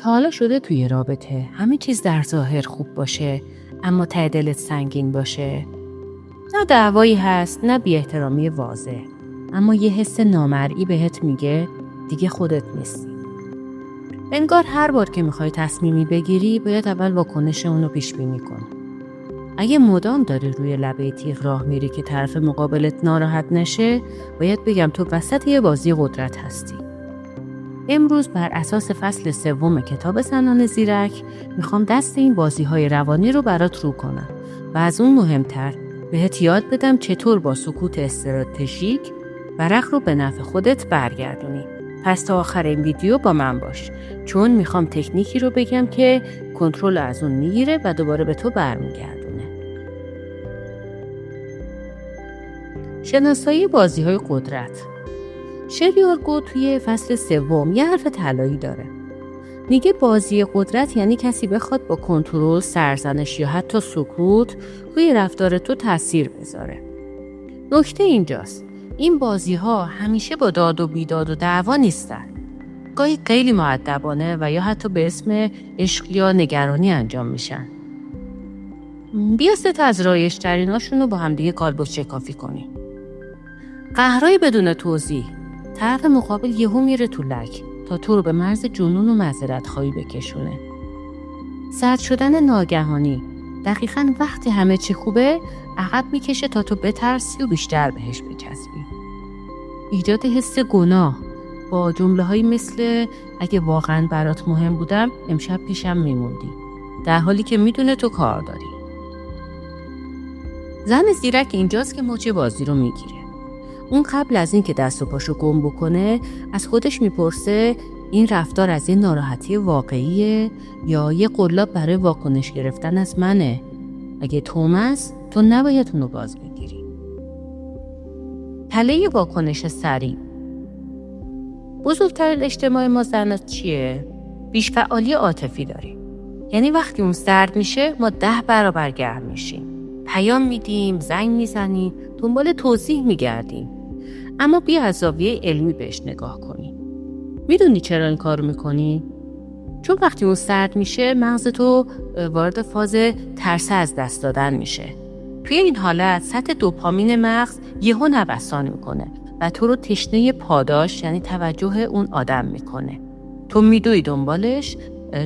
تا حالا شده توی رابطه همه چیز در ظاهر خوب باشه اما ته دلت سنگین باشه؟ نه دعوایی هست نه بی احترامی واضح، اما یه حس نامرئی بهت میگه دیگه خودت نیستی. انگار هر بار که میخوای تصمیمی بگیری باید اول واکنش اونو پیش بینی کنی. اگه مدام داری روی لبه تیغ راه میری که طرف مقابلت ناراحت نشه، باید بگم تو وسط یه بازی قدرت هستی. امروز بر اساس فصل 3 کتاب زنان زیرک میخوام دست این بازی‌های روانی رو برات رو کنم و از اون مهمتر بهت یاد بدم چطور با سکوت استراتژیک ورق رو به نفع خودت برگردونی. پس تا آخر این ویدیو با من باش، چون میخوام تکنیکی رو بگم که کنترل از اون میگیره و دوباره به تو برمیگردونه. شناسایی بازی‌های قدرت. شریارگو توی فصل 3 یه حرف طلایی داره. میگه بازی قدرت یعنی کسی بخواد با کنترل، سرزنش یا حتی سکوت روی رفتار تو تاثیر بذاره. نکته اینجاست، این بازی‌ها همیشه با داد و بیداد و دعوا نیستن. گاهی خیلی مؤدبانه و یا حتی به اسم عشق یا نگرانی انجام میشن. بیا 3 تا از رایج‌تریناشون رو با هم دیگه کالبد شکافی کنیم. قهرای بدون توضیح. طرف مقابل یهو میره تو لک تا تو رو به مرز جنون و معذرت خواهی بکشونه. سرد شدن ناگهانی. دقیقاً وقتی همه چی خوبه عقب میکشه تا تو بترسی و بیشتر بهش بچسبی. ایجاد حس گناه با جمله‌هایی مثل اگه واقعاً برات مهم بودم امشب پیشم میموندی، در حالی که میدونه تو کار داری. زن زیرک اینجاست که موج بازی رو میگیره. اون قبل از این که دست و پاشو گم بکنه از خودش میپرسه این رفتار از یه ناراحتی واقعیه یا یه قلاب برای واکنش گرفتن از منه؟ اگه تومس تو نباید اونو باز بگیری. تله واکنش سریع. بزرگترین اجتماع ما زنات چیه؟ بیش فعالی عاطفی داریم. یعنی وقتی اون سرد میشه ما 10 برابر گرم میشیم. پیام میدیم، زنگ میزنیم، دنبال توضیح میگردیم. اما بیا از زاویه علمی بهش نگاه کنی. میدونی چرا این کارو میکنی؟ چون وقتی اون سرد میشه مغز تو وارد فاز ترس از دست دادن میشه. توی این حالت سطح دوپامین مغز یهو نوسان میکنه و تو رو تشنه پاداش یعنی توجه اون آدم میکنه. تو میدوی دنبالش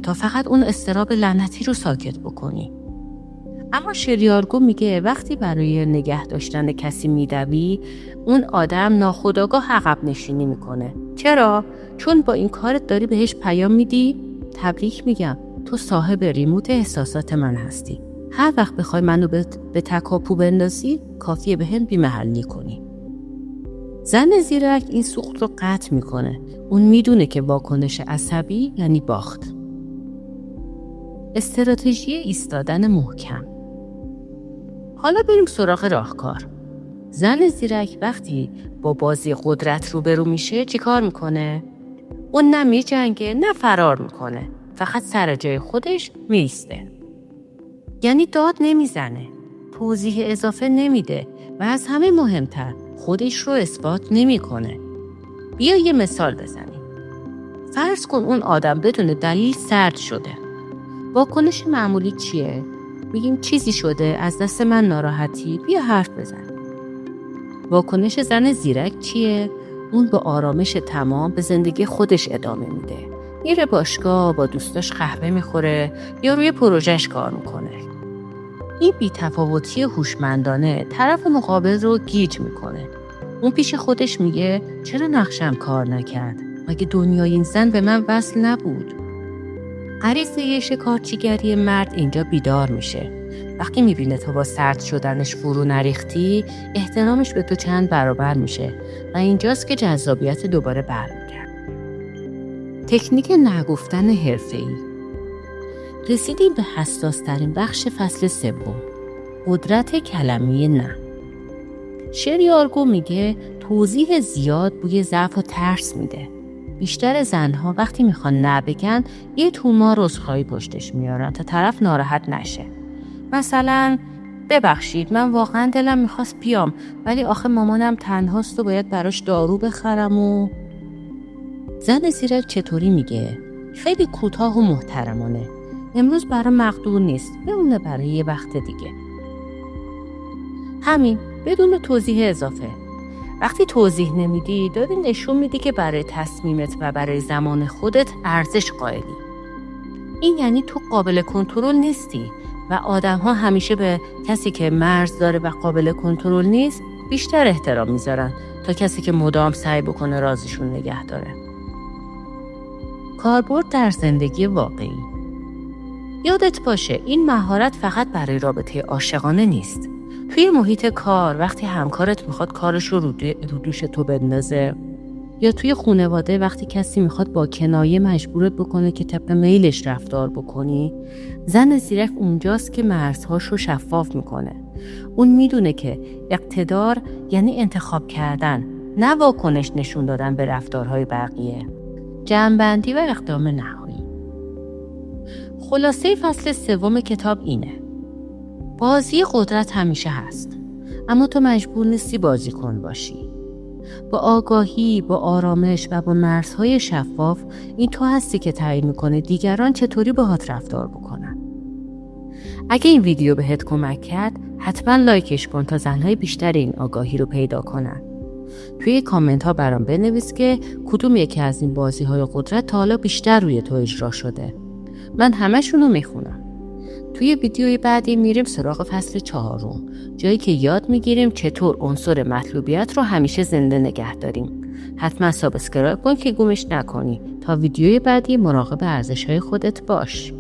تا فقط اون اضطراب لعنتی رو ساکت بکنی. اما شریارگو میگه وقتی برای نگه داشتن کسی میدوی اون آدم ناخودآگاه عقب نشینی میکنه. چرا؟ چون با این کارت داری بهش پیام میدی تبریک میگم تو صاحب ریموت احساسات من هستی. هر وقت بخوای منو به تکاپو بندازی کافیه بهم بی‌محلی کنی. زن زیرک این سوخت رو قطع میکنه. اون میدونه که واکنش عصبی یعنی باخت. استراتژی ایستادن محکم. حالا بریم سراغ راهکار. زن زیرک وقتی با بازی قدرت روبرو میشه چی کار میکنه؟ اون نه میجنگه نه فرار میکنه. فقط سر جای خودش میسته. یعنی داد نمیزنه. توضیح اضافه نمیده و از همه مهمتر خودش رو اثبات نمیکنه. بیا یه مثال بزنیم. فرض کن اون آدم بدون دلیل سرد شده. واکنش معمولی چیه؟ میگیم چیزی شده از دست من ناراحتی بیا حرف بزن. واکنش زن زیرک چیه؟ اون با آرامش تمام به زندگی خودش ادامه میده. میره باشگاه با دوستاش قهوه میخوره یا روی پروژهش کار میکنه. این بی‌تفاوتی هوشمندانه طرف مقابل رو گیج میکنه. اون پیش خودش میگه چرا نقشم کار نکرد؟ مگه دنیای این زن به من وصل نبود؟ غریزه شکارچیگری مرد اینجا بیدار میشه. وقتی میبینه تو با سرد شدنش فرو نریختی، احترامش به تو چند برابر میشه و اینجاست که جذابیت دوباره برمیگرده. تکنیک نگفتن حرفه‌ای. رسیدیم به حساس ترین بخش فصل 3. قدرت کلمه نه. شریارگو میگه توضیح زیاد بوی ضعف و ترس میده. بیشتر زنها وقتی میخوان نه بگن یه تومار عذرخواهی پشتش میارن تا طرف ناراحت نشه. مثلا ببخشید من واقعا دلم میخواست بیام ولی آخه مامانم تنهاست و باید براش دارو بخرم و زن زیرک چطوری میگه؟ خیلی کوتاه و محترمانه. امروز برای مقدور نیست، بمونه برای یه وقت دیگه. همین، بدون توضیح اضافه. وقتی توضیح نمیدی، داری نشون میدی که برای تصمیمت و برای زمان خودت ارزش قائلی. این یعنی تو قابل کنترل نیستی و آدم‌ها همیشه به کسی که مرز داره و قابل کنترل نیست بیشتر احترام میذارن تا کسی که مدام سعی بکنه رازشون نگه داره. کاربرد در زندگی واقعی. یادت باشه این مهارت فقط برای رابطه عاشقانه نیست. توی محیط کار وقتی همکارت میخواد کارش رو دوش تو بندازه، یا توی خانواده وقتی کسی میخواد با کنایه مجبورت بکنه که طبق میلش رفتار بکنی، زن زیرک اونجاست که مرزهاش رو شفاف میکنه. اون میدونه که اقتدار یعنی انتخاب کردن، نه واکنش نشون دادن به رفتارهای بقیه. جمع‌بندی و اقدام نهایی. خلاصه فصل 3 کتاب اینه: بازی قدرت همیشه هست، اما تو مجبور نیستی بازیکن باشی. با آگاهی، با آرامش و با مرزهای شفاف، این تو هستی که تعیین میکنه دیگران چطوری باهات رفتار بکنن. اگه این ویدیو بهت کمک کرد، حتما لایکش کن تا زنهای بیشتر این آگاهی رو پیدا کنن. توی کامنت ها برام بنویس که کدوم یکی از این بازی های قدرت تا حالا بیشتر روی تو اجرا شده. من همشون رو میخونم. توی ویدیوی بعدی میریم سراغ فصل 4، جایی که یاد میگیریم چطور عنصر مطلوبیت رو همیشه زنده نگه داریم. حتما سابسکرایب کن که گمش نکنی تا ویدیوی بعدی مراقب ارزش‌های خودت باش.